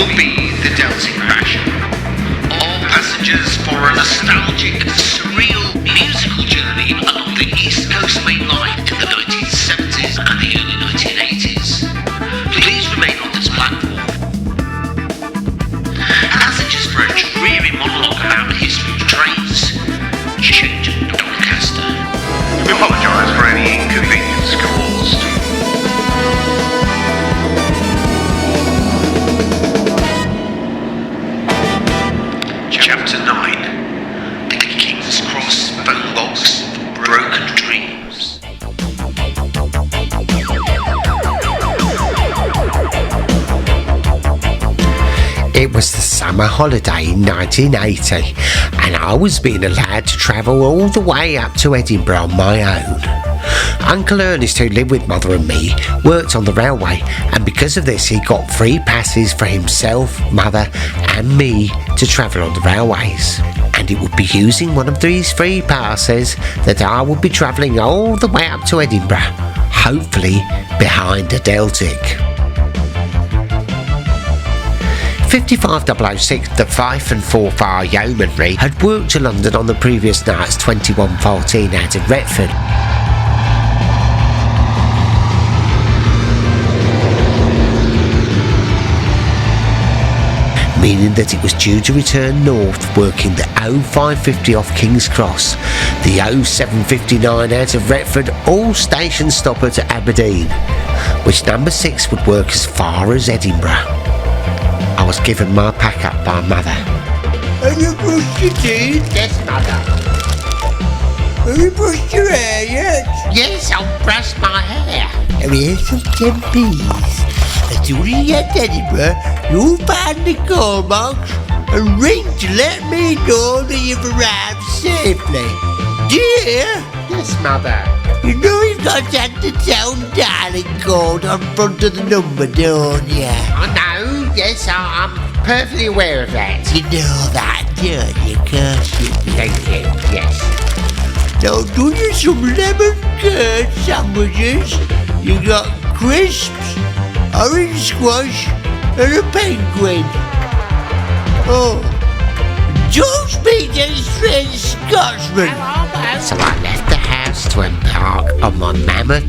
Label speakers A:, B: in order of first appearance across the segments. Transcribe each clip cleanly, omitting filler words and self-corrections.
A: will be the Deltic version. All passengers for a nostalgic and surreal musical journey along the East Coast Main Line in the 1970s and the early 1980s. Please remain on this platform. Passengers for a dreary monologue about the history of trains, change at Doncaster.
B: We apologise for any inconvenience caused.
A: Chapter 9. The King's Cross Phone Box of Broken Dreams.
C: It was the summer holiday in 1980 and I was being allowed to travel all the way up to Edinburgh on my own. Uncle Ernest, who lived with Mother and me, worked on the railway, and because of this he got free passes for himself, Mother and me to travel on the railways. And it would be using one of these free passes that I would be travelling all the way up to Edinburgh, hopefully behind a Deltic. 55006, the Fife and Forfar Yeomanry, had worked to London on the previous night's 2114 out of Retford. Meaning that it was due to return north, working the 0550 off King's Cross, the 0759 out of Retford, all station stopper to Aberdeen, which number 6 would work as far as Edinburgh. I was given my pack up by Mother.
D: Have you brushed your teeth?
C: Yes, Mother.
D: Have you brushed your hair yet?
C: Yes, I'll brush my hair.
D: And here's some 10 peas. As soon as you get to Edinburgh, you'll find the call box and ring to let me know that you've arrived safely. Dear?
C: Yes, Mother.
D: You know you've got that the town dialing code on front of the number, don't you?
C: I know, yes, I'm perfectly aware of that.
D: You know that, don't you? Of course you do.
C: Thank you, yes.
D: Now do you some lemon curd sandwiches. You got crisps, orange squash, and a penguin. Oh, don't speak to a strange Scotsman.
C: So I left the house to embark on my mammoth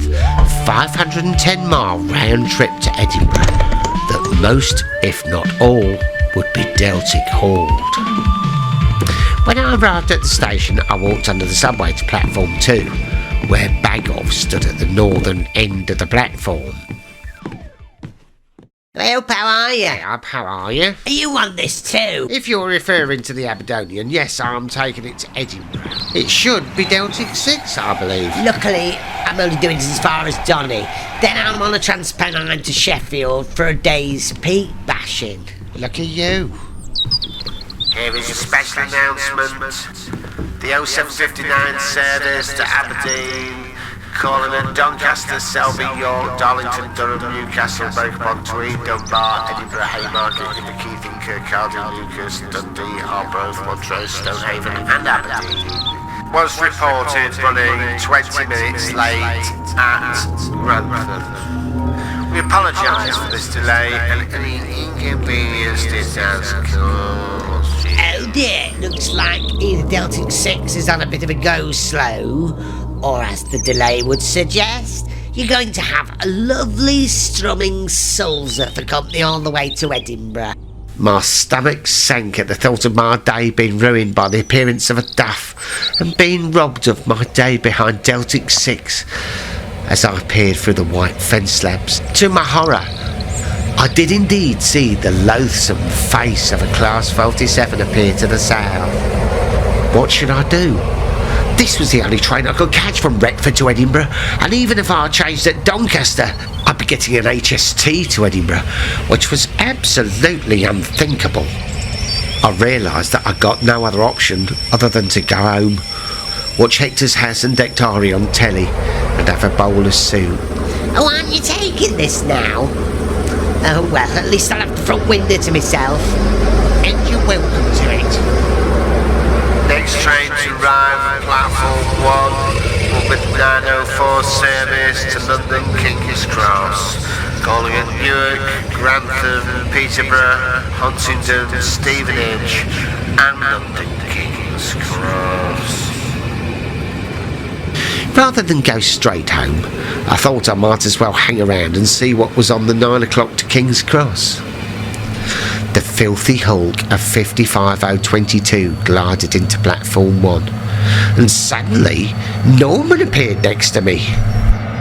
C: 510-mile round trip to Edinburgh that most, if not all, would be Deltic hauled. When I arrived at the station, I walked under the subway to platform 2, where Bagov stood at the northern end of the platform.
D: Hello, how are you?
C: How are you?
D: Are you on this too?
C: If you're referring to the Aberdonian, yes, I'm taking it to Edinburgh. It should be Deltic 6, I believe.
D: Luckily, I'm only doing this as far as Donny. Then I'm on a Transpennine to Sheffield for a day's peat bashing.
C: Lucky you.
E: Here is a special announcement. The 0759 service to Aberdeen, calling at Doncaster, Selby, York, Darlington, Durham, Newcastle, Berwick-upon-Tweed, Dunbar, Edinburgh, Haymarket, Inverkeithing, Kirkcaldy, Newcastle, Dundee, Arbroath, Montrose, Stonehaven and Aberdeen. Was reported running 20 minutes late at Grantham. We apologise for this delay and any inconvenience this has caused.
D: Oh dear, looks like either Deltic 6 is on a bit of a go slow, or as the delay would suggest, you're going to have a lovely strumming salsa for company all the way to Edinburgh.
C: My stomach sank at the thought of my day being ruined by the appearance of a duff and being robbed of my day behind Deltic 6 as I peered through the white fence slabs. To my horror, I did indeed see the loathsome face of a Class 47 appear to the south. What should I do? This was the only train I could catch from Retford to Edinburgh, and even if I changed at Doncaster, I'd be getting an HST to Edinburgh, which was absolutely unthinkable. I realised that I got no other option other than to go home, watch Hector's House and Dectari on telly, and have a bowl of soup.
D: Oh, aren't you taking this now? Oh well, at least I'll have the front window to myself.
C: And you're welcome to it.
E: Next train to arrive, platform 1, will be the 904 service to London King's Cross. calling at Newark, Grantham, Peterborough, Huntingdon, Stevenage, and London King's Cross.
C: Rather than go straight home, I thought I might as well hang around and see what was on the 9 o'clock to King's Cross. The filthy hulk of 55022 glided into platform 1, and suddenly Norman appeared next to me.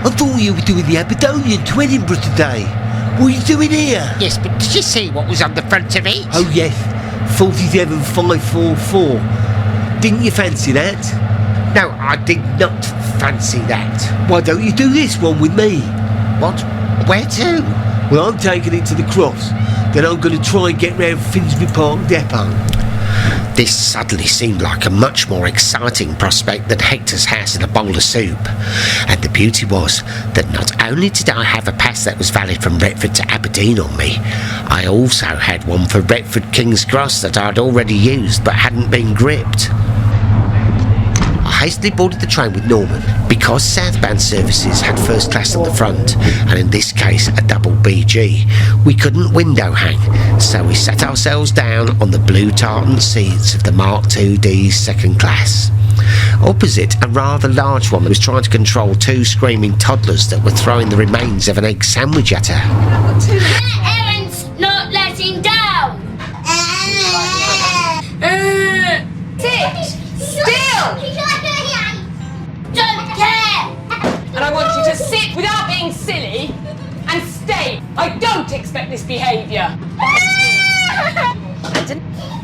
F: I thought you were doing the Aberdonian to Edinburgh today. What are you doing here?
D: Yes, but did you see what was on the front of it?
F: Oh yes, 47544. Didn't you fancy that?
C: No, I did not fancy that.
F: Why don't you do this one with me?
C: What? Where to?
F: Well, I'm taking it to the Cross. Then I'm going to try and get round Finsbury Park Depot.
C: This suddenly seemed like a much more exciting prospect than Hector's house and a bowl of soup. And the beauty was that not only did I have a pass that was valid from Retford to Aberdeen on me, I also had one for Retford King's Cross that I'd already used but hadn't been gripped. I hastily boarded the train with Norman. Because southbound services had first class at the front, and in this case a double BG, we couldn't window hang, so we sat ourselves down on the blue tartan seats of the Mark IID second class. Opposite, a rather large woman was trying to control two screaming toddlers that were throwing the remains of an egg sandwich at her.
G: Erin's not letting down. Sit still. Don't care.
H: And I want you to sit without being silly and stay. I don't expect this behaviour.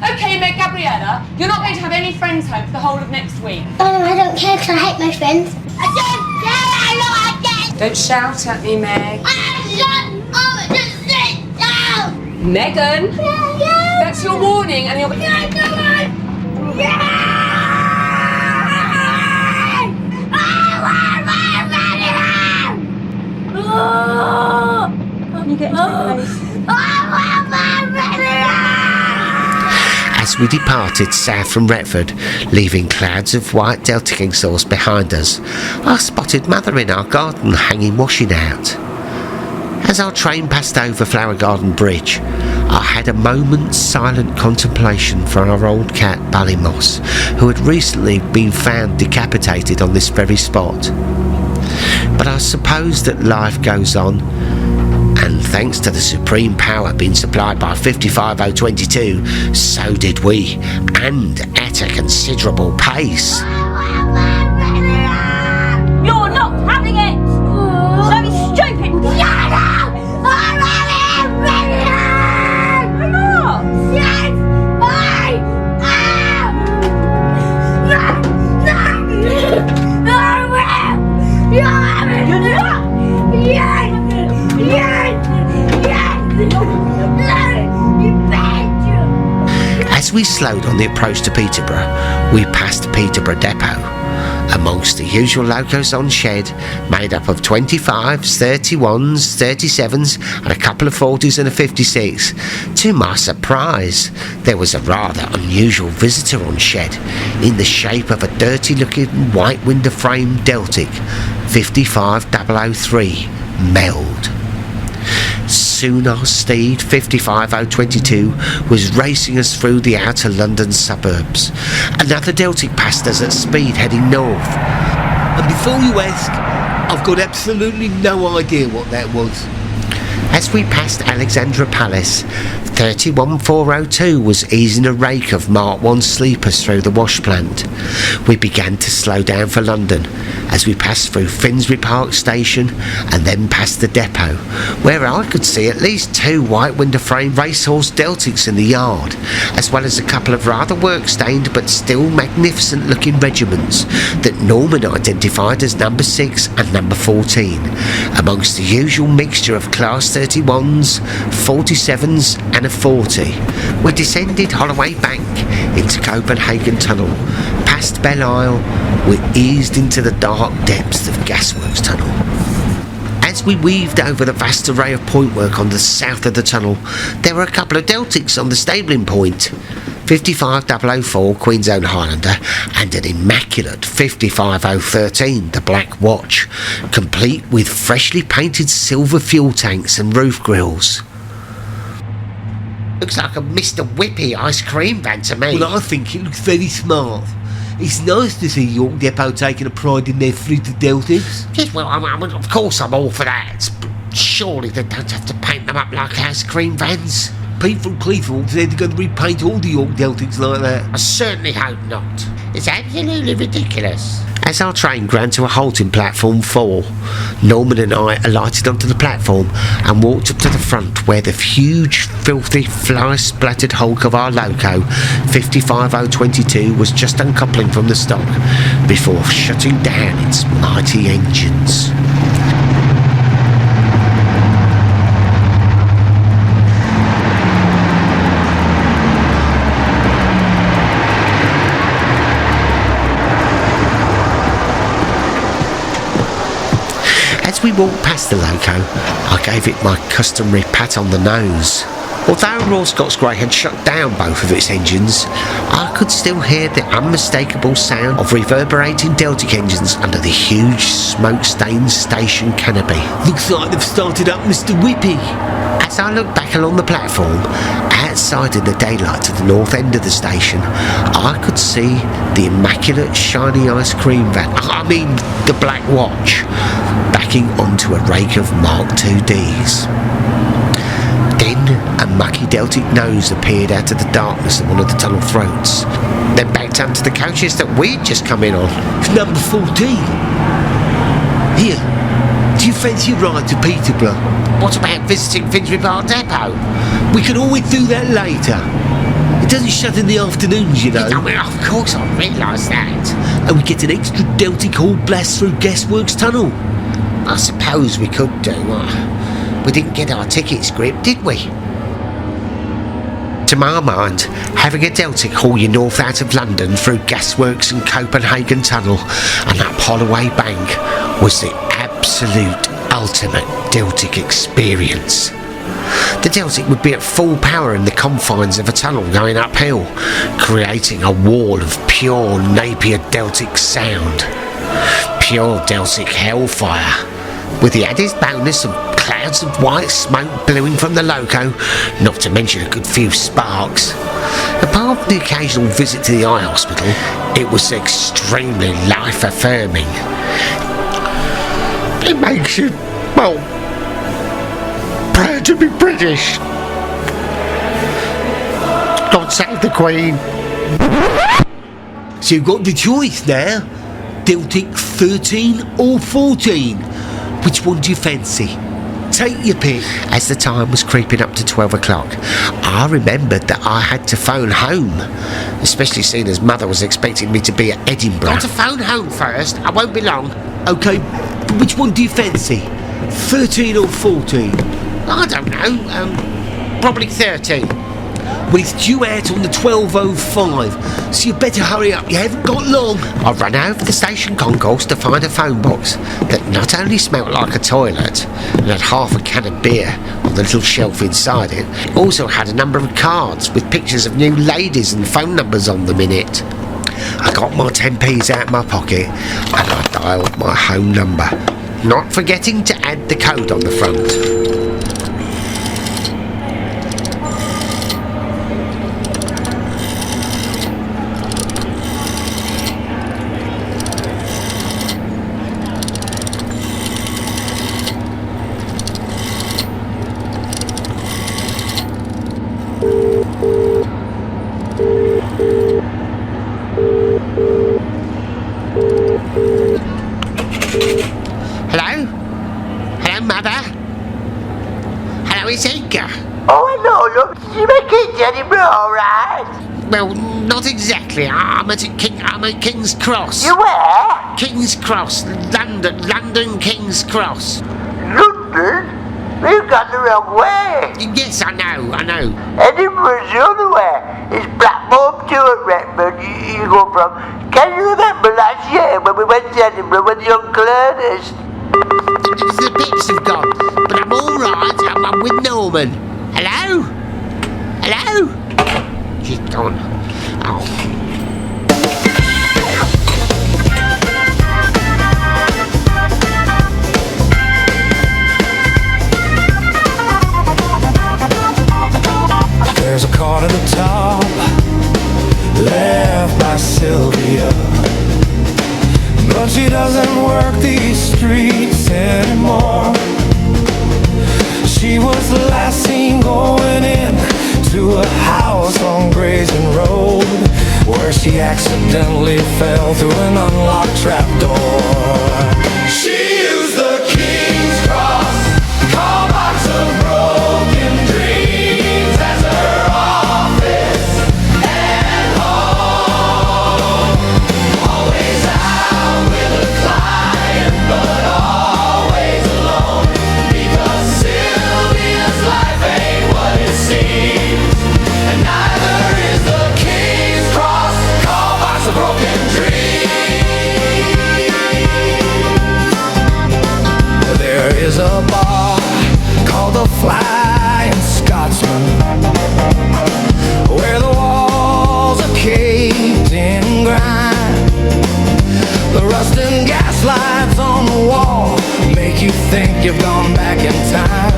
H: Okay, Meg Gabriella, you're not going to have any friends home for the whole of next week.
G: Oh, I don't care because I hate my friends. I don't care. I know I get.
H: Don't shout at me, Meg.
G: Just sit down.
H: Megan,
G: Yeah.
H: that's your warning, and you're.
G: Yeah, come on. Yeah.
H: Can you get into my place?
C: As we departed south from Retford, leaving clouds of white Deltic exhaust behind us, I spotted Mother in our garden hanging washing out. As our train passed over Flower Garden Bridge, I had a moment's silent contemplation for our old cat Ballymoss, who had recently been found decapitated on this very spot. But I suppose that life goes on, and thanks to the supreme power being supplied by 55022, so did we, and at a considerable pace.
G: You're not having it! So stupid! Shut up! I'm not! Yes! I am! No! You're having it! Yes! Yes! Yes! You bet you!
C: As we slowed on the approach to Peterborough, we passed Peterborough Depot. Amongst the usual locos on shed, made up of 25s, 31s, 37s, and a couple of 40s and a 56, to my surprise, there was a rather unusual visitor on shed, in the shape of a dirty-looking white window-frame Deltic 55003 Meld. Soon our steed 55022 was racing us through the outer London suburbs. Another Deltic passed us at speed heading north.
F: And before you ask, I've got absolutely no idea what that was.
C: As we passed Alexandra Palace, 31402 was easing a rake of Mark I sleepers through the wash plant. We began to slow down for London as we passed through Finsbury Park Station and then past the depot, where I could see at least two white window frame racehorse Deltics in the yard, as well as a couple of rather work-stained but still magnificent looking regiments that Norman identified as number 6 and number 14, amongst the usual mixture of Class 31s, 47s and a 40. We descended Holloway Bank into Copenhagen Tunnel. Past Belle Isle, we eased into the dark depths of Gasworks Tunnel. As we weaved over the vast array of pointwork on the south of the tunnel, there were a couple of Deltics on the stabling point. 55004 Queen's Own Highlander, and an immaculate 55013, the Black Watch, complete with freshly painted silver fuel tanks and roof grills.
D: Looks like a Mr. Whippy ice cream van to me.
F: Well, I think it looks very smart. It's nice to see York Depot taking a pride in their fleet of Deltics.
D: Yes, well, of course I'm all for that. But surely they don't have to paint them up like ice cream vans.
F: Pete from Cleethorpes said they're going to repaint all the York Deltics like that.
D: I certainly hope not. It's absolutely ridiculous.
C: As our train ground to a halt in platform 4, Norman and I alighted onto the platform and walked up to the front where the huge, filthy, fly-splattered hulk of our loco, 55022, was just uncoupling from the stock before shutting down its mighty engines. As we walked past the loco, I gave it my customary pat on the nose. Although Royal Scots Grey had shut down both of its engines, I could still hear the unmistakable sound of reverberating Deltic engines under the huge smoke-stained station canopy.
F: Looks like they've started up Mr. Whippy.
C: As I looked back along the platform, outside in the daylight to the north end of the station, I could see the immaculate shiny ice cream van, the Black Watch, backing onto a rake of Mark IIDs. Then a mucky Deltic nose appeared out of the darkness at one of the tunnel throats, then backed onto the coaches that we'd just come in on.
F: It's number 14. Here, do you fancy a ride to Peterborough?
D: What about visiting Finsbury Park Depot?
F: We can always do that later. It doesn't shut in the afternoons, you know.
D: Of course I realise that.
F: And we get an extra Deltic hall blast through Guestworks Tunnel.
D: I suppose we could do. We didn't get our ticket script, did we?
C: To my mind, having a Deltic haul you north out of London through Gasworks and Copenhagen Tunnel and up Holloway Bank was the absolute ultimate Deltic experience. The Deltic would be at full power in the confines of a tunnel going uphill, creating a wall of pure Napier Deltic sound. Pure Deltic hellfire, with the added bonus of clouds of white smoke billowing from the loco, not to mention a good few sparks. Apart from the occasional visit to the eye hospital, it was extremely life-affirming. It makes you, well, proud to be British. God save the Queen.
F: So you've got the choice now. Deltic 13 or 14. Which one do you fancy? Take your pick.
C: As the time was creeping up to 12 o'clock, I remembered that I had to phone home, especially seeing as Mother was expecting me to be at Edinburgh.
D: Got to phone home first. I won't be long.
F: OK, but which one do you fancy? 13 or 14?
D: I don't know. Probably 13.
F: Well, it's due out on the 12:05, so you better hurry up. You haven't got long.
C: I ran over the station concourse to find a phone box that not only smelt like a toilet and had half a can of beer on the little shelf inside it, it also had a number of cards with pictures of new ladies and phone numbers on them in it. I got my 10p's out of my pocket and I dialed my home number, not forgetting to add the code on the front. Hello? Hello, Mother? Hello, it's Edgar.
E: Oh, hello, look. Did you make it, Edinburgh, all right?
C: Well, not exactly. I'm at King's Cross.
E: You where?
C: King's Cross, London King's Cross.
E: London? We've gone the wrong way.
C: Yes, I know.
E: Edinburgh's the other way. It's Blackmore to at Redmond you go from. Can you remember last year when we went to Edinburgh with the Uncle Ernest?
C: The bits have gone, but I'm all right. I'm with Norman. Hello? Hello? she's gone. Oh.
I: There's a card at the top left by Sylvia, but she doesn't work these streets anymore. She was the last seen going in to a house on Grayson Road, where she accidentally fell through an unlocked trapdoor. She used the King's Cross, call box of broken dreams as her office and home. Always out with a client, but always alone, because Sylvia's life ain't what it seems, and neither is the King's Cross, call box of broken dreams. There is a bar called the Flying Scotsman, where the walls are caved in grind. The rust and gas lights on the wall make you think you've gone back in time,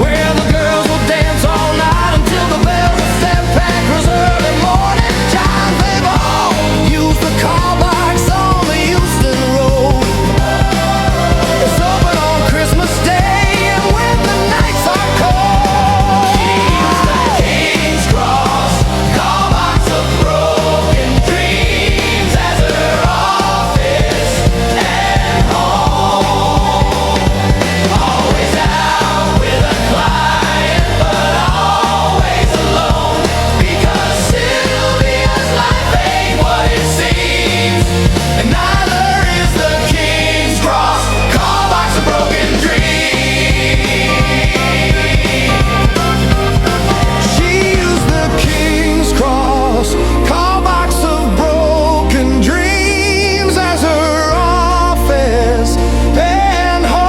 I: where the girls will dance all night until the bells of St. Pancras early morning chimes. They've all used the call box on the Euston Road. It's open on Christmas Day and when the nights are cold. She used the King's Cross, call box of broken dreams as her office and home. Always out with a client, but always alone, because Sylvia's life ain't what it seems, and neither is the King's Cross, call box of broken dreams. She used the King's Cross, call box of broken dreams as her office and home.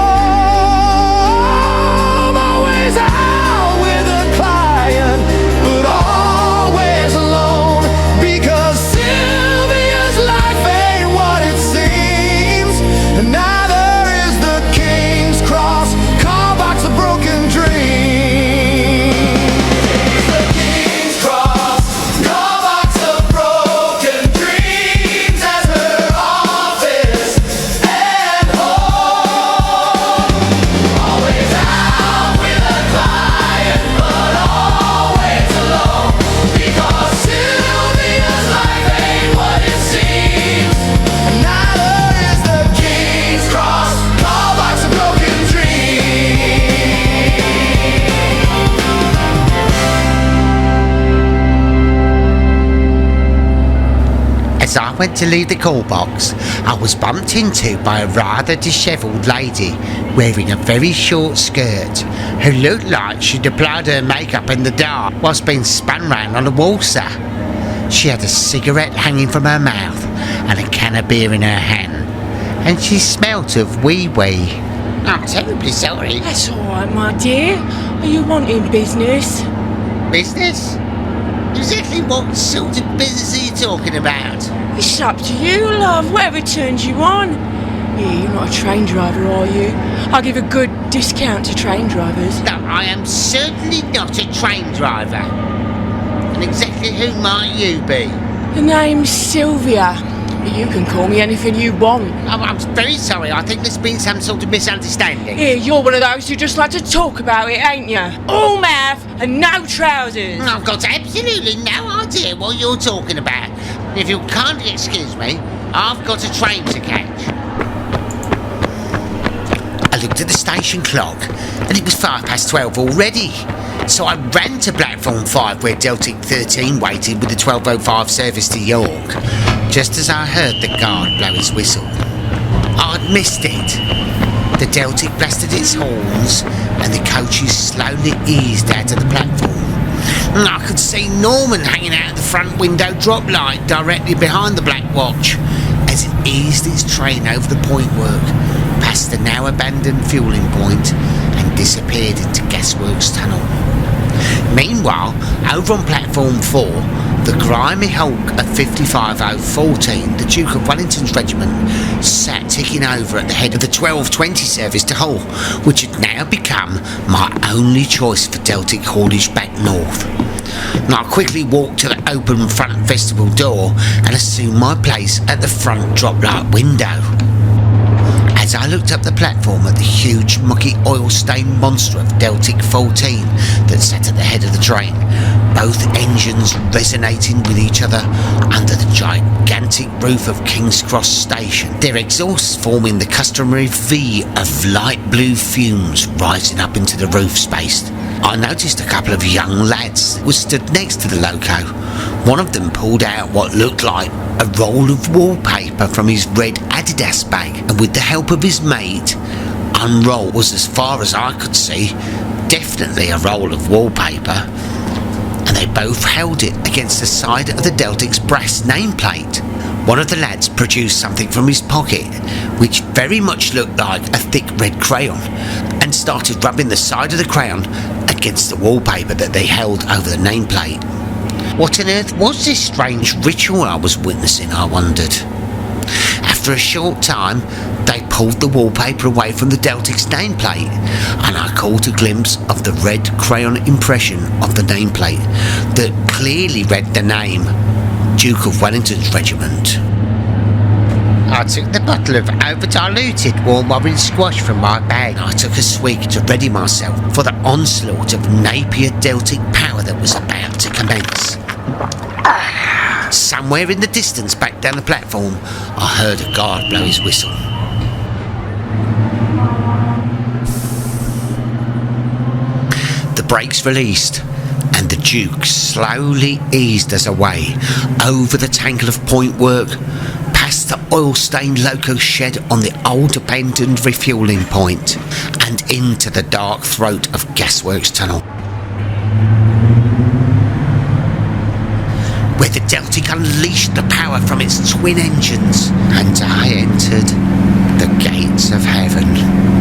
I: Always out with a client, but always alone, because Sylvia's life ain't what it seems, and neither is the King's Cross, call box of broken dreams. The King's Cross, call box of broken dreams as her office and home. Always out with a client, but always alone, because Sylvia's life ain't what it seems, and neither is the King's Cross, call box of broken dreams.
C: As I went to leave the call box, I was bumped into by a rather dishevelled lady wearing a very short skirt, who looked like she'd applied her makeup in the dark whilst being spun round on a waltzer. She had a cigarette hanging from her mouth and a can of beer in her hand, and she smelt of wee-wee. I'm terribly sorry.
H: That's all right, my dear. Are you wanting business?
C: Business? Exactly what sort of business are you talking about?
H: It's up to you, love. Whatever turns you on. Yeah, you're not a train driver, are you? I'll give a good discount to train drivers.
C: No, I am certainly not a train driver. And exactly who might you be?
H: The name's Sylvia, but you can call me anything you want.
C: I'm very sorry. I think there's been some sort of misunderstanding.
H: Yeah, you're one of those who just like to talk about it, ain't you? All mouth and no trousers.
C: I've got absolutely no idea what you're talking about. If you'll kindly excuse me, I've got a train to catch. I looked at the station clock, and it was 12:05 already. So I ran to platform 5, where Deltic 13 waited with the 12:05 service to York, just as I heard the guard blow his whistle. I'd missed it. The Deltic blasted its horns, and the coaches slowly eased out of the platform. I could see Norman hanging out the front window drop light directly behind the Black Watch as it eased its train over the pointwork, past the now abandoned fueling point, and disappeared into Gasworks Tunnel. Meanwhile, over on platform 4, The grimy hulk of 55014, the Duke of Wellington's regiment, sat ticking over at the head of the 1220 service to Hull, which had now become my only choice for Deltic haulage back north. And I quickly walked to the open front vestibule door and assumed my place at the front drop light window. As I looked up the platform at the huge mucky oil-stained monster of Deltic 14 that sat at the head of the train, both engines resonating with each other under the gigantic roof of King's Cross Station, their exhausts forming the customary V of light blue fumes rising up into the roof space, I noticed a couple of young lads who stood next to the loco. One of them pulled out what looked like a roll of wallpaper from his red Adidas bag, and with the help of his mate, unrolled was, as far as I could see, definitely a roll of wallpaper, and they both held it against the side of the Deltic's brass nameplate. One of the lads produced something from his pocket, which very much looked like a thick red crayon, and started rubbing the side of the crayon against the wallpaper that they held over the nameplate. What on earth was this strange ritual I was witnessing, I wondered. After a short time, they pulled the wallpaper away from the Deltic's nameplate, and I caught a glimpse of the red crayon impression of the nameplate that clearly read the name Duke of Wellington's regiment.
D: I took the bottle of over-diluted warm orange squash from my bag.
C: I took a swig to ready myself for the onslaught of Napier Deltic power that was about to commence. Somewhere in the distance back down the platform, I heard a guard blow his whistle. The brakes released, and the Duke slowly eased us away over the tangle of point work, past the oil-stained loco shed on the old abandoned refuelling point, and into the dark throat of Gasworks Tunnel, where the Deltic unleashed the power from its twin engines, and I entered the gates of heaven.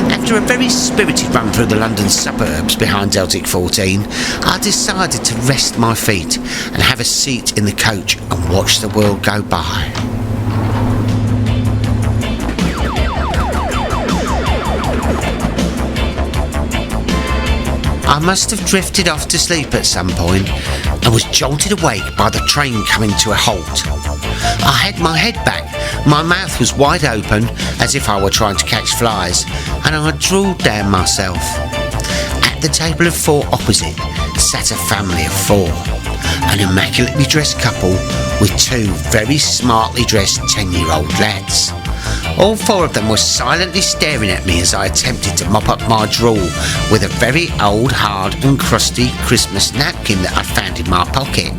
C: After a very spirited run through the London suburbs behind Deltic 14, I decided to rest my feet and have a seat in the coach and watch the world go by. I must have drifted off to sleep at some point and was jolted awake by the train coming to a halt. I had my head back, my mouth was wide open as if I were trying to catch flies, and I drooled down myself. At the table of four opposite sat a family of four, an immaculately dressed couple with two very smartly dressed 10-year-old lads. All four of them were silently staring at me as I attempted to mop up my drool with a very old, hard and crusty Christmas napkin that I found in my pocket.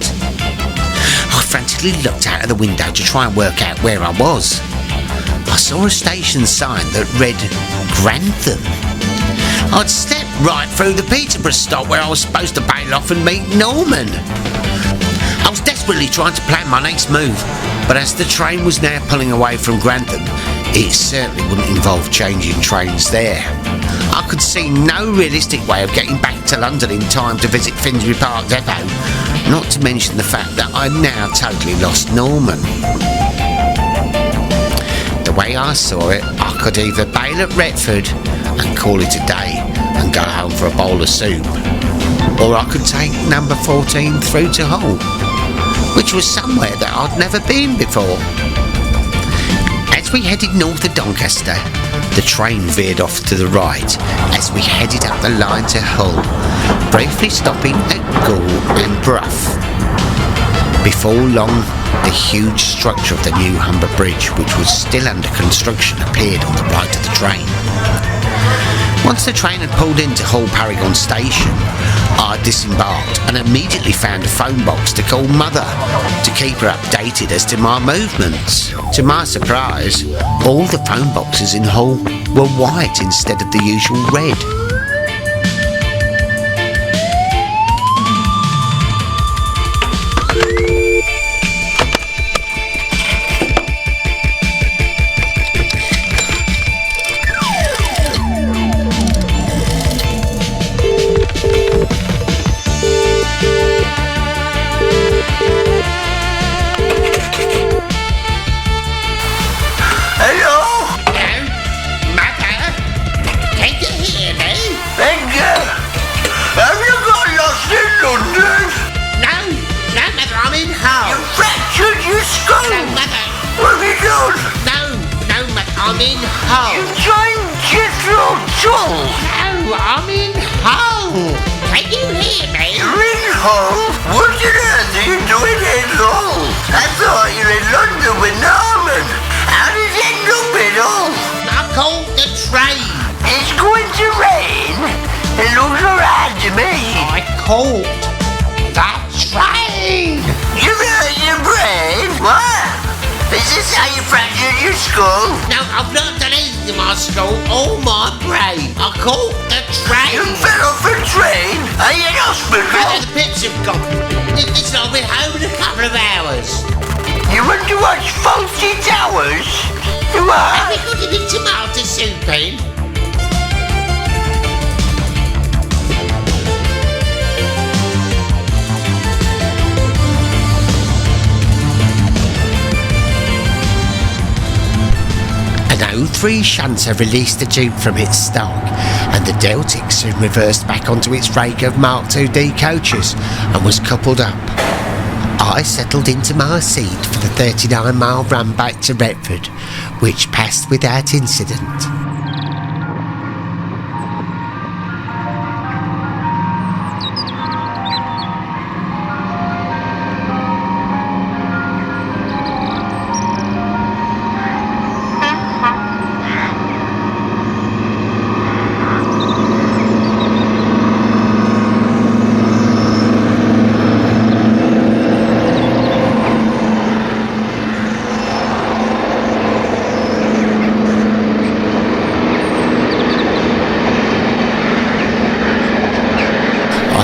C: I frantically looked out of the window to try and work out where I was. I saw a station sign that read Grantham. I'd stepped right through the Peterborough stop where I was supposed to bail off and meet Norman. I was desperately trying to plan my next move, but as the train was now pulling away from Grantham, it certainly wouldn't involve changing trains there. I could see no realistic way of getting back to London in time to visit Finsbury Park Depot, not to mention the fact that I'd now totally lost Norman. The way I saw it, I could either bail at Retford and call it a day and go home for a bowl of soup, or I could take number 14 through to Hull, which was somewhere that I'd never been before. As we headed north of Doncaster, the train veered off to the right as we headed up the line to Hull, briefly stopping at Goole and Brough. Before long, the huge structure of the new Humber Bridge, which was still under construction, appeared on the right of the train. Once the train had pulled into Hull Paragon Station, I disembarked and immediately found a phone box to call Mother to keep her updated as to my movements. To my surprise, all the phone boxes in Hull were white instead of the usual red.
D: I'm in Hull.
E: You joined Jethro Tull.
D: No, I'm in Hull. Can you hear me?
E: You're in Hull? What on earth are you doing in Hull? I thought you were in London with Norman. How did you end up in Hull?
D: I caught the train.
E: It's going to rain. It looks alright to me.
D: I caught that train.
E: You hurt your brain? What? Is this how you fractured your skull?
D: No, I've not done anything to my skull or my brain. I caught the train.
E: You fell off a train? Are you in hospital?
D: The pits have gone. Listen, I'll be home in a couple of hours.
E: You want to watch Faulty Towers? You are?
D: Have you got any tomato soup in?
C: An 03 Shunter released the Duke from its stock, and the Deltic soon reversed back onto its rake of Mark 2D coaches and was coupled up. I settled into my seat for the 39-mile run back to Retford, which passed without incident.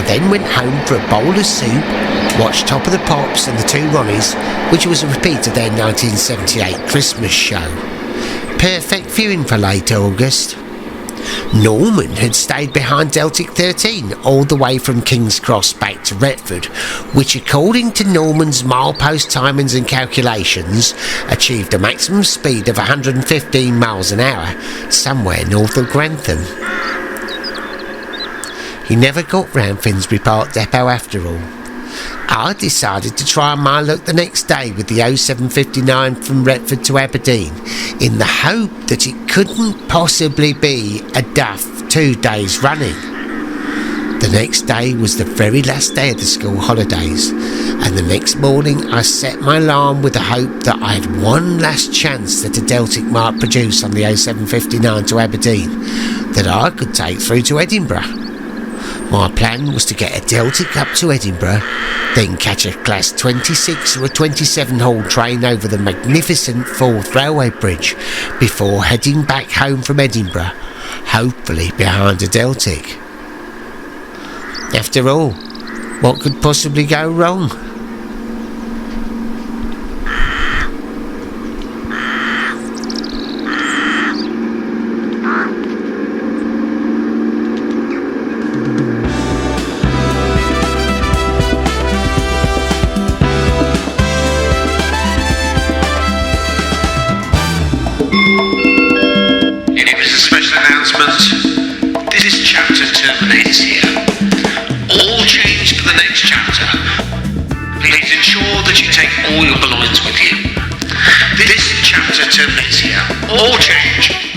C: Then went home for a bowl of soup, watched Top of the Pops and the Two Ronnies, which was a repeat of their 1978 Christmas show. Perfect viewing for late August. Norman had stayed behind Deltic 13 all the way from King's Cross back to Retford, which according to Norman's milepost timings and calculations achieved a maximum speed of 115 miles an hour somewhere north of Grantham. He never got round Finsbury Park Depot after all. I decided to try my luck the next day with the 0759 from Retford to Aberdeen, in the hope that it couldn't possibly be a daft 2 days running. The next day was the very last day of the school holidays, and the next morning I set my alarm with the hope that I had one last chance that a Deltic might produce on the 0759 to Aberdeen that I could take through to Edinburgh. My plan was to get a Deltic up to Edinburgh, then catch a Class 26 or a 27 haul train over the magnificent Forth Railway Bridge before heading back home from Edinburgh, hopefully behind a Deltic. After all, what could possibly go wrong?
A: This chapter terminates here. All change for the next chapter. Please ensure that you take all your belongings with you. This chapter terminates here. All change